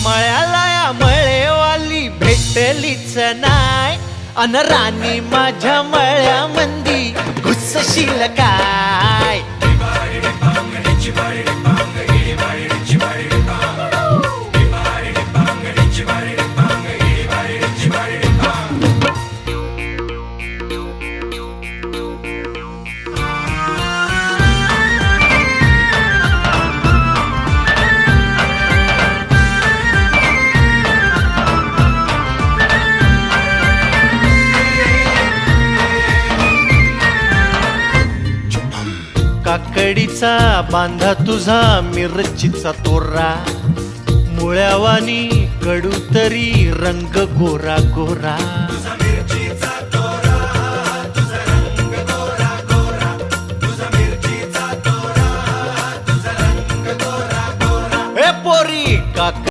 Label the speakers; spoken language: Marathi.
Speaker 1: मळ्याला या मळेवाली भेटलीच नाय, अन राणी माझ्या मळ्यामंदी घुसशील काय? काकडीचा बांधा तुझा मिरचीचा तोरा, मुळ्यावानी कडू तरी रंग गोरा गोरा.